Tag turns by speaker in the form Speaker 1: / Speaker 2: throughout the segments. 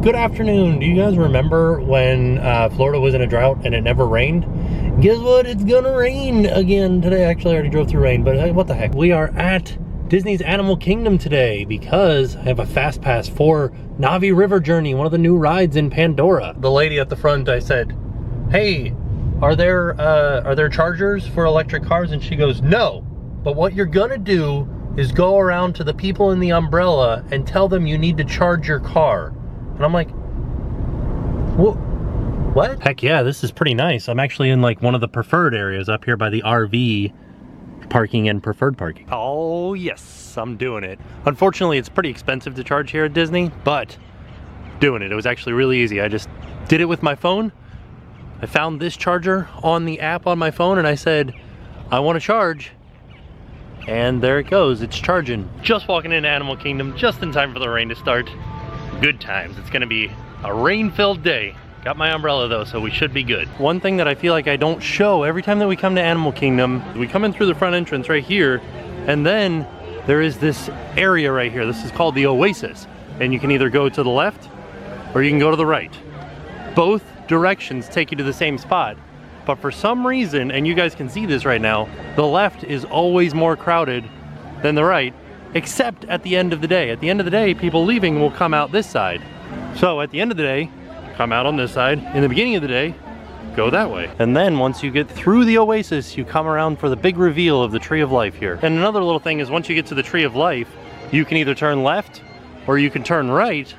Speaker 1: Good afternoon. Do you guys remember when Florida was in a drought and it never rained? Guess what? It's gonna rain again today. Actually, I already drove through rain, but what the heck? We are at Disney's Animal Kingdom today because I have a fast pass for Navi River Journey, one of the new rides in Pandora. The lady at the front, I said, "Hey, are there chargers for electric cars?" And she goes, "No, but what you're gonna do is go around to the people in the umbrella and tell them you need to charge your car." And I'm like, what? Heck yeah, this is pretty nice. I'm actually in like one of the preferred areas up here by the RV parking and preferred parking. Oh yes, I'm doing it. Unfortunately, it's pretty expensive to charge here at Disney, but doing it. It was actually really easy. I just did it with my phone. I found this charger on the app on my phone and I said, I want to charge. And there it goes, it's charging. Just walking into Animal Kingdom, just in time for the rain to start. Good times. It's gonna be a rain-filled day. Got my umbrella though, so we should be good. One thing that I feel like I don't show every time that we come to Animal Kingdom, we come in through the front entrance right here, and then there is this area right here. This is called the Oasis. And you can either go to the left or you can go to the right. Both directions take you to the same spot. But for some reason, and you guys can see this right now, the left is always more crowded than the right, except at the end of the day. At the end of the day, people leaving will come out this side. So at the end of the day, come out on this side. In the beginning of the day, go that way. And then once you get through the Oasis, you come around for the big reveal of the Tree of Life here. And another little thing is once you get to the Tree of Life, you can either turn left or you can turn right.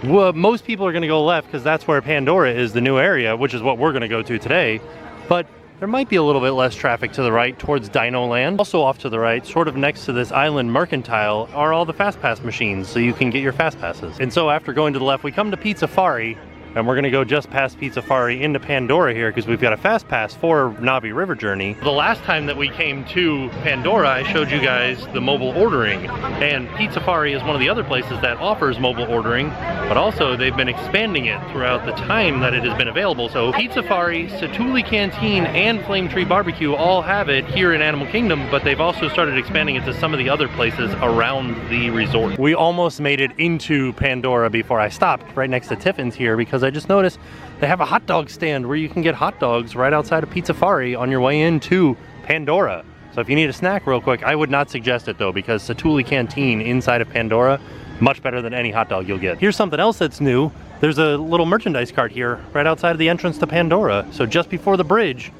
Speaker 1: Well, most people are gonna go left because that's where Pandora is, the new area, which is what we're gonna go to today. But there might be a little bit less traffic to the right towards Dino Land. Also off to the right, sort of next to this island mercantile, are all the fast pass machines, so you can get your fast passes. And so after going to the left, we come to Pizzafari, and we're gonna go just past Pizzafari into Pandora here because we've got a fast pass for Navi River Journey. The last time that we came to Pandora, I showed you guys the mobile ordering, and Pizzafari is one of the other places that offers mobile ordering, but also they've been expanding it throughout the time that it has been available. So Pizzafari, Satuli Canteen, and Flame Tree Barbecue all have it here in Animal Kingdom, but they've also started expanding it to some of the other places around the resort. We almost made it into Pandora before I stopped right next to Tiffin's here because I just noticed they have a hot dog stand where you can get hot dogs right outside of Pizzafari on your way into Pandora. So if you need a snack real quick, I would not suggest it though, because Satuli Canteen inside of Pandora, much better than any hot dog you'll get. Here's something else that's new. There's a little merchandise cart here right outside of the entrance to Pandora. So just before the bridge,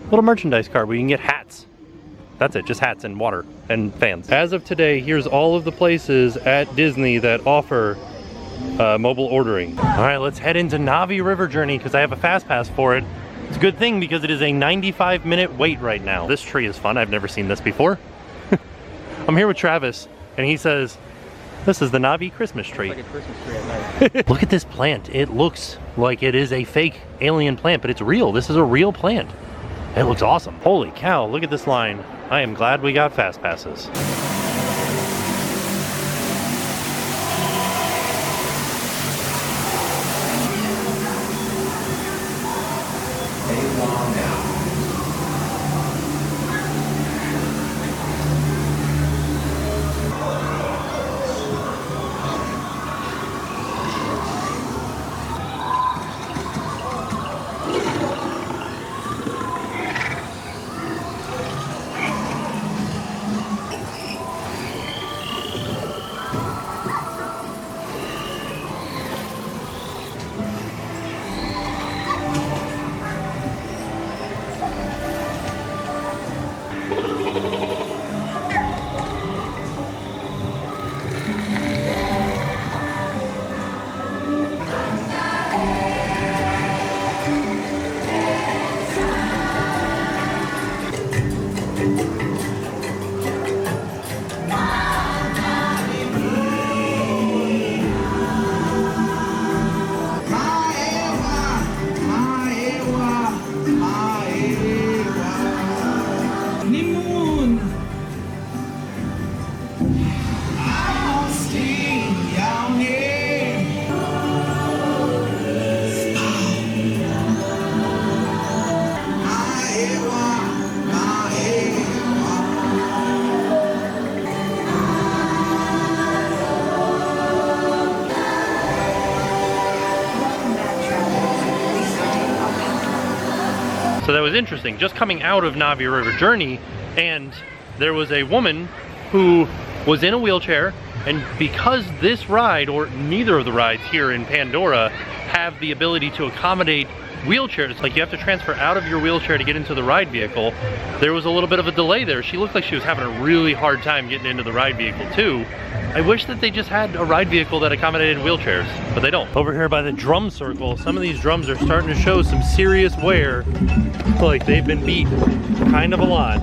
Speaker 1: little merchandise cart where you can get hats. That's it, just hats and water and fans. As of today, here's all of the places at Disney that offer mobile ordering. All right, let's head into Navi River Journey because I have a fast pass for it. It's a good thing because it is a 95-minute wait right now. This tree is fun. I've never seen this before. I'm here with Travis and he says, this is the Navi Christmas tree. It's like a Christmas tree at night. Look at this plant. It looks like it is a fake alien plant, but it's real. This is a real plant. It looks awesome. Holy cow, look at this line. I am glad we got fast passes. So that was interesting. Just coming out of Navi River Journey, and there was a woman who was in a wheelchair, and because this ride, or neither of the rides here in Pandora, have the ability to accommodate wheelchairs, like you have to transfer out of your wheelchair to get into the ride vehicle, there was a little bit of a delay there. She looked like she was having a really hard time getting into the ride vehicle too. I wish that they just had a ride vehicle that accommodated wheelchairs, but they don't. Over here by the drum circle, some of these drums are starting to show some serious wear. Like they've been beat kind of a lot.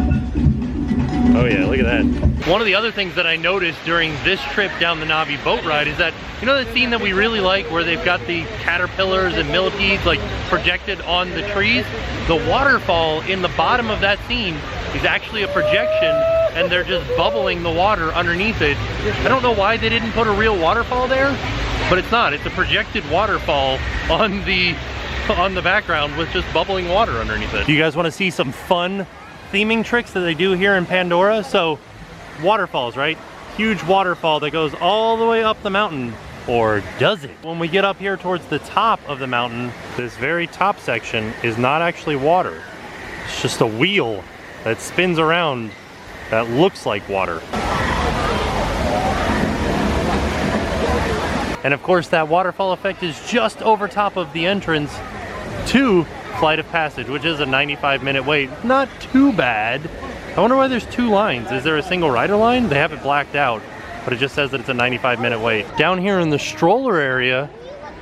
Speaker 1: Oh yeah, look at that. One of the other things that I noticed during this trip down the Navi boat ride is that, you know that scene that we really like where they've got the caterpillars and millipedes like projected on the trees? The waterfall in the bottom of that scene is actually a projection, and they're just bubbling the water underneath it. I don't know why they didn't put a real waterfall there, but it's not. It's a projected waterfall on the background with just bubbling water underneath it. Do you guys want to see some fun theming tricks that they do here in Pandora? So waterfalls, right? Huge waterfall that goes all the way up the mountain, or does it? When we get up here towards the top of the mountain, this very top section is not actually water. It's just a wheel that spins around that looks like water. And of course that waterfall effect is just over top of the entrance to Flight of Passage, which is a 95-minute wait. Not too bad. I wonder why there's two lines. Is there a single rider line? They have it blacked out, but it just says that it's a 95-minute wait. Down here in the stroller area,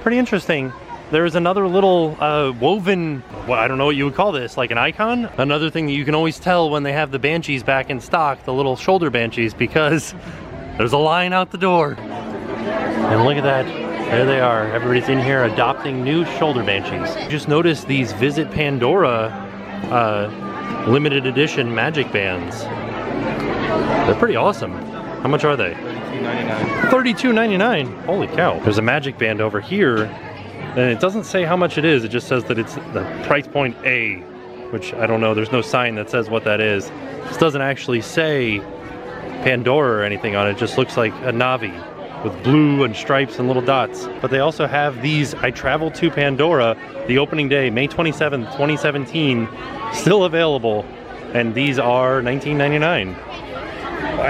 Speaker 1: pretty interesting. There's another little woven, well, I don't know what you would call this, like an icon? Another thing that you can always tell when they have the Banshees back in stock, the little shoulder Banshees, because there's a line out the door. And look at that. There they are. Everybody's in here adopting new shoulder Banshees. Just noticed these Visit Pandora limited edition magic bands. They're pretty awesome. How much are they? $32.99. $32.99. Holy cow. There's a magic band over here, and it doesn't say how much it is. It just says that it's the price point A, which I don't know. There's no sign that says what that is. This doesn't actually say Pandora or anything on it. It just looks like a Navi with blue and stripes and little dots. But they also have these I Traveled to Pandora, the opening day, May 27th, 2017, still available. And these are $19.99. Wow.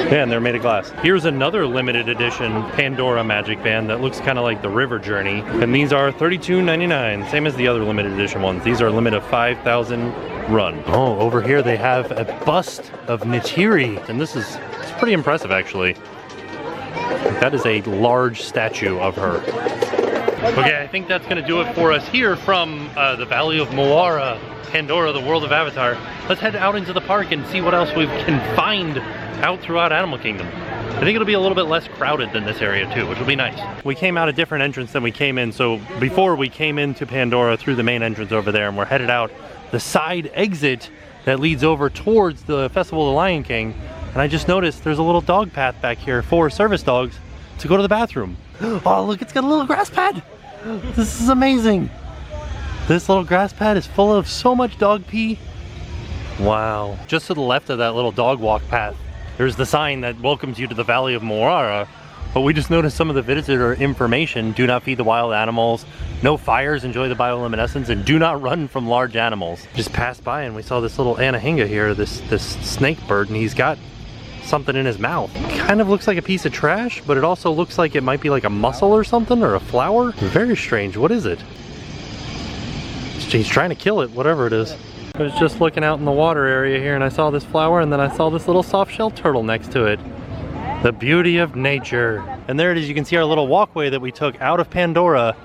Speaker 1: Yeah, and they're made of glass. Here's another limited edition Pandora magic band that looks kind of like the River Journey. And these are $32.99, same as the other limited edition ones. These are a limit of 5,000 run. Oh, over here they have a bust of Neytiri. And it's pretty impressive actually. That is a large statue of her. Okay, I think that's gonna do it for us here from the Valley of Moara, Pandora, the world of Avatar. Let's head out into the park and see what else we can find out throughout Animal Kingdom. I think it'll be a little bit less crowded than this area too, which will be nice. We came out a different entrance than we came in, so before we came into Pandora through the main entrance over there, and we're headed out the side exit that leads over towards the Festival of the Lion King. And I just noticed there's a little dog path back here for service dogs to go to the bathroom. Oh, look, it's got a little grass pad. This is amazing. This little grass pad is full of so much dog pee. Wow. Just to the left of that little dog walk path, there's the sign that welcomes you to the Valley of Moara. But we just noticed some of the visitor information. Do not feed the wild animals. No fires, enjoy the bioluminescence, and do not run from large animals. Just passed by and we saw this little Anahinga here, this snake bird, and he's got something in his mouth. Kind of looks like a piece of trash, but it also looks like it might be like a mussel or something, or a flower. Very strange. What is it? He's trying to kill it, whatever it is. I was just looking out in the water area here and I saw this flower, and then I saw this little soft-shell turtle next to it. The beauty of nature. And there it is. You can see our little walkway that we took out of Pandora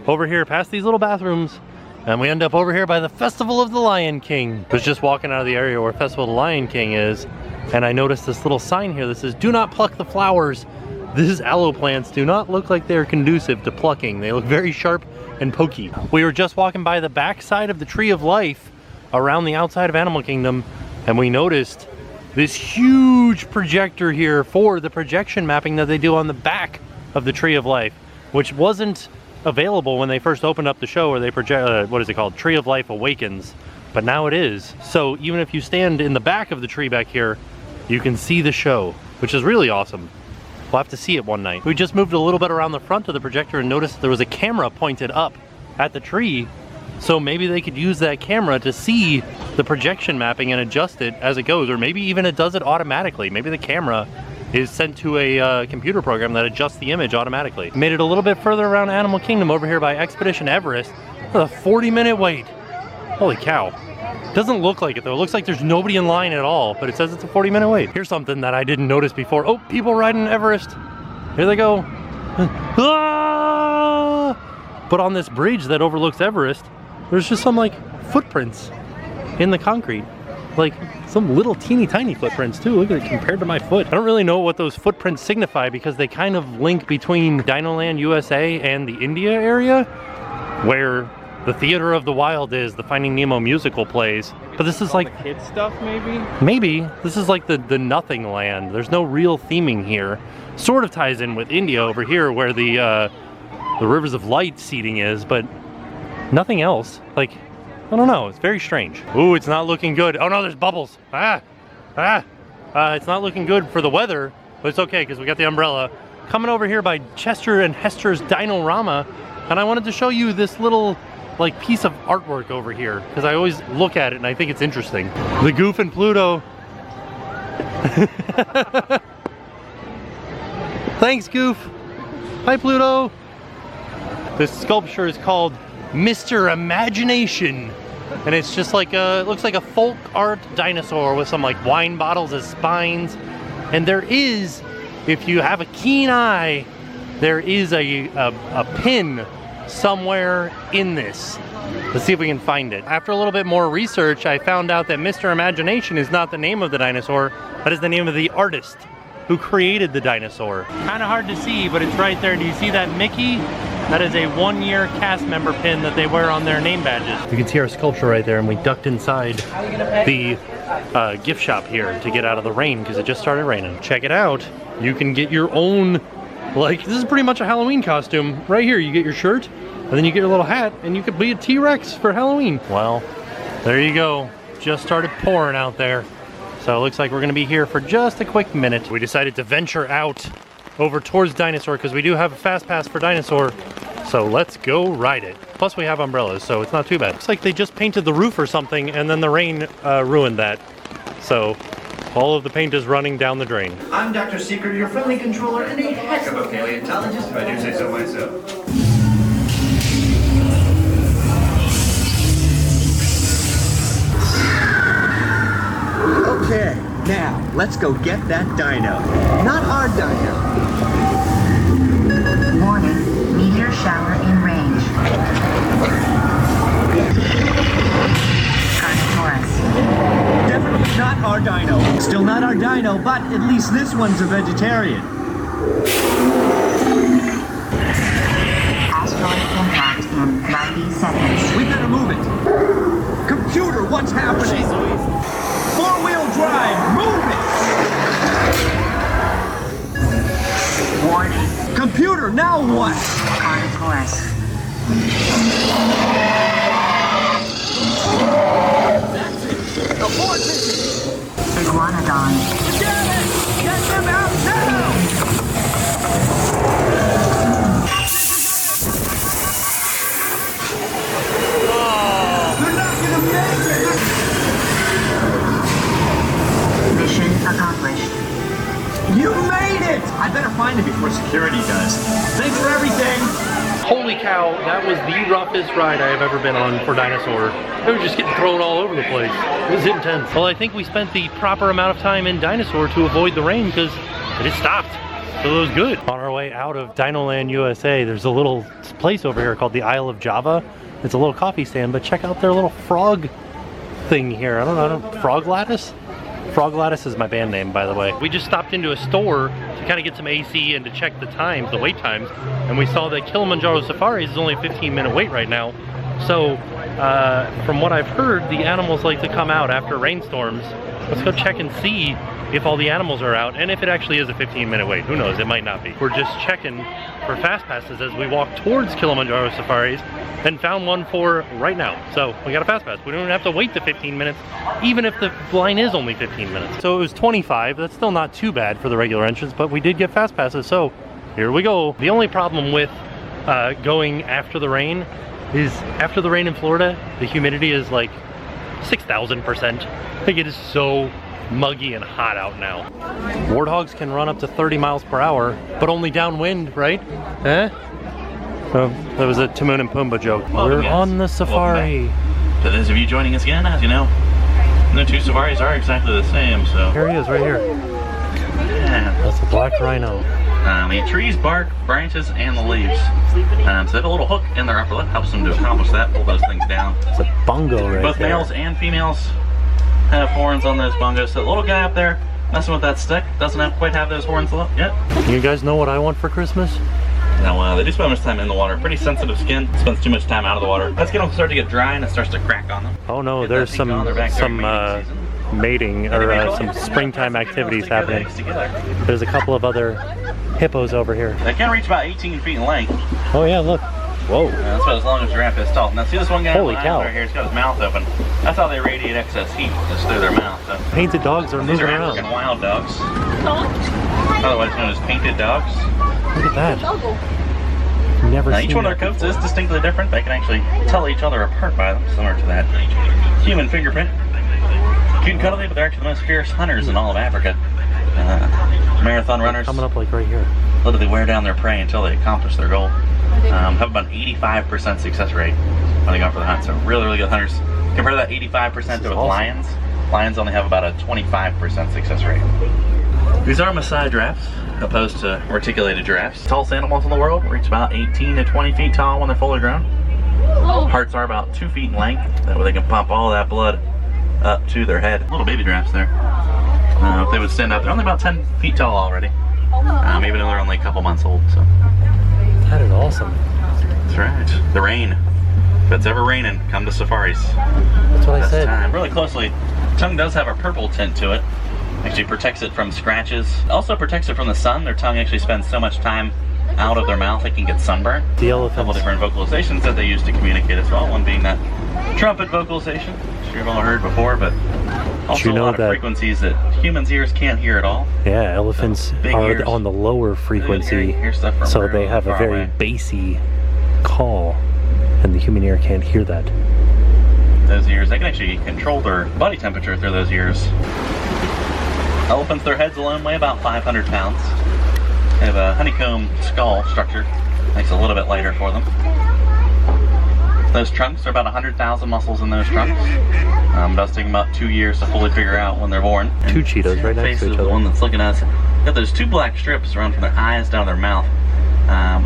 Speaker 1: over here past these little bathrooms, and we end up over here by the Festival of the Lion King. I was just walking out of the area where Festival of the Lion King is, and I noticed this little sign here that says, do not pluck the flowers. These aloe plants do not look like they're conducive to plucking. They look very sharp and pokey. We were just walking by the back side of the Tree of Life around the outside of Animal Kingdom, and we noticed this huge projector here for the projection mapping that they do on the back of the Tree of Life, which wasn't available when they first opened up the show, where they project, what is it called? Tree of Life Awakens. But now it is. So even if you stand in the back of the tree back here, you can see the show, which is really awesome. We'll have to see it one night. We just moved a little bit around the front of the projector and noticed there was a camera pointed up at the tree, So maybe they could use that camera to see the projection mapping and adjust it as it goes, or maybe even it does it automatically. Maybe the camera is sent to a computer program that adjusts the image automatically. Made it a little bit further around Animal Kingdom over here by Expedition Everest. A 40-minute wait. Holy cow. Doesn't look like it though. It looks like there's nobody in line at all, but it says it's a 40-minute wait. Here's something that I didn't notice before. Oh, people riding Everest. Here they go. Ah! But on this bridge that overlooks Everest, there's just some like footprints in the concrete. Like some little teeny tiny footprints too. Look at it compared to my foot. I don't really know what those footprints signify because they kind of link between Dinoland USA and the India area where the Theater of the Wild is, the Finding Nemo musical plays. But this is like
Speaker 2: kid stuff maybe?
Speaker 1: Maybe. This is like the nothing land. There's no real theming here. Sort of ties in with India over here where the Rivers of Light seating is, but nothing else. Like, I don't know, it's very strange. Ooh, it's not looking good. Oh no, there's bubbles. It's not looking good for the weather, but it's okay because we got the umbrella. Coming over here by Chester and Hester's Dinorama, and I wanted to show you this little like piece of artwork over here because I always look at it and I think it's interesting. The Goof and Pluto. Thanks, Goof. Hi, Pluto. This sculpture is called Mr. Imagination, and it's just like it looks like a folk art dinosaur with some like wine bottles as spines. And there is, if you have a keen eye, there is a pin somewhere in this. Let's see if we can find it. After a little bit more research, I found out that Mr. Imagination is not the name of the dinosaur, that is the name of the artist who created the dinosaur. Kind of hard to see, but it's right there. Do you see that Mickey? That is a one-year cast member pin that they wear on their name badges. You can see our sculpture right there, and we ducked inside the gift shop here to get out of the rain because it just started raining. Check it out. You can get your own, like, this is pretty much a Halloween costume. Right here, you get your shirt, and then you get your little hat, and you could be a T-Rex for Halloween. Well, there you go. Just started pouring out there. So it looks like we're gonna be here for just a quick minute. We decided to venture out over towards Dinosaur because we do have a fast pass for Dinosaur. So let's go ride it. Plus we have umbrellas, so it's not too bad. Looks like they just painted the roof or something and then the rain ruined that. So all of the paint is running down the drain.
Speaker 3: I'm Dr. Secret, your friendly controller and a heck of a paleontologist, if I do say so myself.
Speaker 4: Okay, now let's go get that dino. Not our dino.
Speaker 5: Warning, meteor shower in range. Carnotaurus.
Speaker 4: Definitely not our dino. Still not our dino, but at least this one's a vegetarian.
Speaker 5: Asteroid impact in 90 seconds.
Speaker 4: We better move it. Computer, what's happening? Four-wheel drive, move it!
Speaker 5: Warning,
Speaker 4: Computer, now what?
Speaker 5: Carnotaurus.
Speaker 4: That's it. Abort mission.
Speaker 5: Iguanodon.
Speaker 4: Get it! Get them out now! They're not gonna make it!
Speaker 5: Mission accomplished.
Speaker 4: You made it! I better find it before security does. Thanks for everything!
Speaker 1: Holy cow, that was the roughest ride I have ever been on for Dinosaur. They were just getting thrown all over the place. It was intense. Well, I think we spent the proper amount of time in Dinosaur to avoid the rain because it just stopped. So it was good. On our way out of Dinoland USA, there's a little place over here called the Isle of Java. It's a little coffee stand, but check out their little frog thing here. I don't know, Frog Lattice? Frog Lattice is my band name, by the way. We just stopped into a store to kind of get some AC and to check the times, the wait times, and we saw that Kilimanjaro Safaris is only a 15-minute wait right now. So, from what I've heard, the animals like to come out after rainstorms. Let's go check and see if all the animals are out, and if it actually is a 15-minute wait. Who knows, it might not be. We're just checking for fast passes as we walk towards Kilimanjaro Safaris and found one for right now. So we got a fast pass. We don't even have to wait the 15 minutes, even if the line is only 15 minutes. So it was 25. That's still not too bad for the regular entrance, but we did get fast passes, so here we go. The only problem with going after the rain is after the rain in Florida, the humidity is like 6,000%. Like it is so muggy and hot out now. Warthogs can run up to 30 miles per hour, but only downwind, right? Eh? Oh, that was a Timon and Pumbaa joke. We're on the safari.
Speaker 2: To those of you joining us again, as you know, the two safaris are exactly the same, so.
Speaker 1: Here he is, right here.
Speaker 2: Yeah.
Speaker 1: That's a black rhino.
Speaker 2: The trees, bark, branches, and the leaves. So they have a little hook in their upper lip, helps them to accomplish that, pull those things down.
Speaker 1: It's a bongo right
Speaker 2: Both
Speaker 1: there.
Speaker 2: males and females have horns on those bongos. So the little guy up there messing with that stick doesn't quite have those horns yet.
Speaker 1: You guys know what I want for Christmas?
Speaker 2: Now, they do spend much time in the water. Pretty sensitive skin, spends too much time out of the water. Let's get them start to get dry and it starts to crack on them.
Speaker 1: Oh no, there's some mating or some springtime activities happening. There's a couple of other hippos over here.
Speaker 2: They can reach about 18 feet in length.
Speaker 1: Oh yeah, look. Whoa.
Speaker 2: That's about as long as a giraffe is tall. Now see this one guy
Speaker 1: Holy cow.
Speaker 2: right here, he's got his mouth open. That's how they radiate excess heat, is through their mouth. So.
Speaker 1: Painted dogs are
Speaker 2: These
Speaker 1: moving
Speaker 2: are
Speaker 1: around.
Speaker 2: African wild dogs. Otherwise known as painted dogs.
Speaker 1: Look at that. Never
Speaker 2: Now
Speaker 1: seen
Speaker 2: each one of
Speaker 1: that
Speaker 2: their coats
Speaker 1: before.
Speaker 2: is distinctly different. They can actually tell each other apart by them, similar to that human fingerprint. Cute and cuddly, but they're actually the most fierce hunters in all of Africa. Marathon runners
Speaker 1: Coming up like right here.
Speaker 2: literally wear down their prey until they accomplish their goal. Have about an 85% success rate when they go for the hunt. So really, really good hunters. Compare that 85% to with lions. Lions only have about a 25% success rate. These are Maasai giraffes, opposed to reticulated giraffes. Tallest animals in the world reach about 18 to 20 feet tall when they're fully grown. Hearts are about 2 feet in length. That way they can pump all that blood up to their head. Little baby giraffes there. If they would stand up, they're only about 10 feet tall already. Even though they're only a couple months old. So.
Speaker 1: That is awesome.
Speaker 2: That's right. The rain. If it's ever raining, come to safaris.
Speaker 1: That's what I
Speaker 2: Best
Speaker 1: said.
Speaker 2: time. Really closely, tongue does have a purple tint to it. Actually protects it from scratches. Also protects it from the sun. Their tongue actually spends so much time out of their mouth it can get sunburned.
Speaker 1: The
Speaker 2: A couple
Speaker 1: elephants.
Speaker 2: different vocalizations that they use to communicate as well. One being that trumpet vocalization, which you've all heard before, but also
Speaker 1: you know
Speaker 2: a lot of
Speaker 1: that-
Speaker 2: frequencies that humans' ears can't hear at all.
Speaker 1: Yeah, elephants
Speaker 2: Big
Speaker 1: are
Speaker 2: ears.
Speaker 1: on the lower frequency,
Speaker 2: Hear stuff from
Speaker 1: so
Speaker 2: very
Speaker 1: they have a
Speaker 2: far
Speaker 1: very
Speaker 2: away.
Speaker 1: bassy call, and the human ear can't hear that.
Speaker 2: Those ears, they can actually control their body temperature through those ears. Elephants, their heads alone weigh about 500 pounds. They have a honeycomb skull structure, makes it a little bit lighter for them. Those trunks are about 100,000 muscles in those trunks. It does take them about 2 years to fully figure out when they're born. And
Speaker 1: Two cheetahs right next
Speaker 2: face
Speaker 1: to
Speaker 2: of
Speaker 1: each
Speaker 2: the
Speaker 1: other.
Speaker 2: one that's looking at us. Got those two black strips around from their eyes down to their mouth.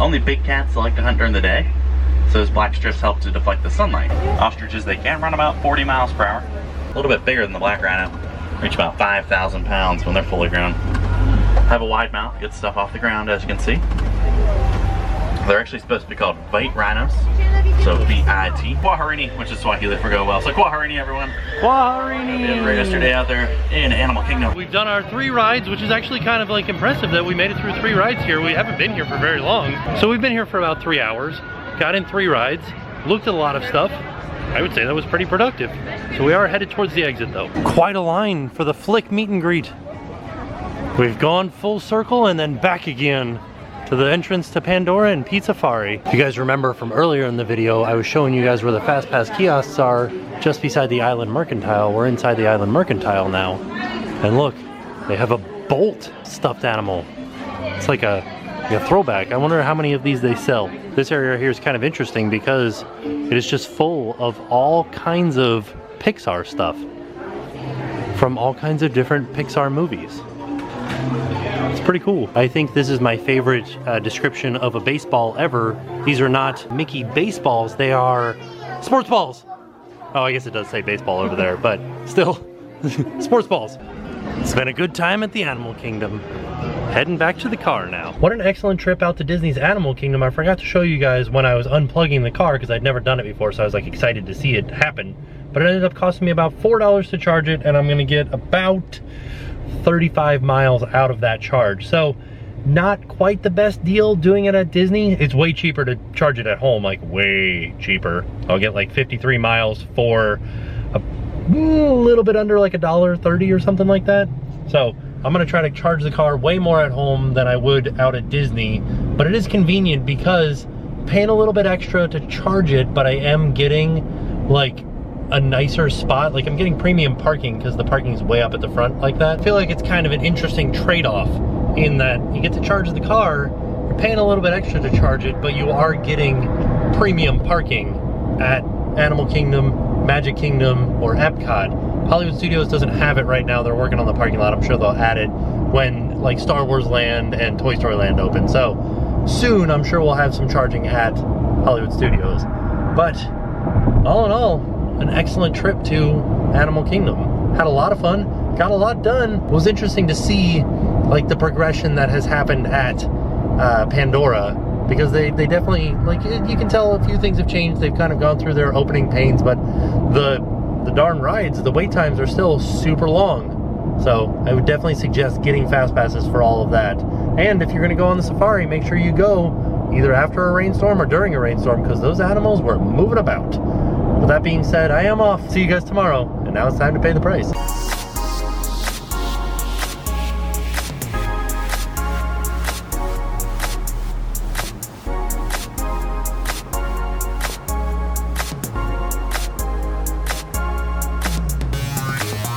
Speaker 2: Only big cats like to hunt during the day, so those black strips help to deflect the sunlight. Ostriches, they can run about 40 miles per hour. A little bit bigger than the black rhino. Reach about 5,000 pounds when they're fully grown. Have a wide mouth, get stuff off the ground, as you can see. They're actually supposed to be called white rhinos, so V-I-T. Kwaharini, which is Swahili for go well. So Kwaharini, everyone. We had a great day out there in Animal Kingdom.
Speaker 1: We've done our 3 rides, which is actually kind of like impressive that we made it through 3 rides here. We haven't been here for very long. So we've been here for about 3 hours, got in 3 rides, looked at a lot of stuff. I would say that was pretty productive. So we are headed towards the exit though. Quite a line for the Flick meet and greet. We've gone full circle and then back again to the entrance to Pandora and Pizza Safari. If you guys remember from earlier in the video, I was showing you guys where the Fast Pass kiosks are just beside the Island Mercantile. We're inside the Island Mercantile now. And look, they have a bolt stuffed animal. It's like a throwback. I wonder how many of these they sell. This area here is kind of interesting because it is just full of all kinds of Pixar stuff from all kinds of different Pixar movies. It's pretty cool. I think this is my favorite description of a baseball ever. These are not Mickey baseballs, they are sports balls. Oh, I guess it does say baseball over there, but still, sports balls. It's been a good time at the Animal Kingdom. Heading back to the car now. What an excellent trip out to Disney's Animal Kingdom. I forgot to show you guys when I was unplugging the car because I'd never done it before, so I was like excited to see it happen. But it ended up costing me about $4 to charge it, and I'm gonna get about 35 miles out of that charge. So not quite the best deal doing it at Disney. It's way cheaper to charge it at home, like way cheaper. I'll get like 53 miles for a little bit under like $1.30 or something like that. So I'm gonna try to charge the car way more at home than I would out at Disney, but it is convenient because paying a little bit extra to charge it, but I am getting like a nicer spot. Like I'm getting premium parking because the parking's way up at the front like that. I feel like it's kind of an interesting trade-off in that you get to charge the car, you're paying a little bit extra to charge it, but you are getting premium parking at Animal Kingdom, Magic Kingdom, or Epcot. Hollywood Studios doesn't have it right now. They're working on the parking lot. I'm sure they'll add it when like Star Wars Land and Toy Story Land open. So soon, I'm sure we'll have some charging at Hollywood Studios. But all in all, an excellent trip to Animal Kingdom. Had a lot of fun, got a lot done. It was interesting to see like the progression that has happened at Pandora, because they definitely, like, you can tell a few things have changed. They've kind of gone through their opening pains, but the darn rides, the wait times are still super long. So I would definitely suggest getting fast passes for all of that. And if you're gonna go on the safari, make sure you go either after a rainstorm or during a rainstorm, because those animals were moving about. With that being said, I am off. See you guys tomorrow, and now it's time to pay the price.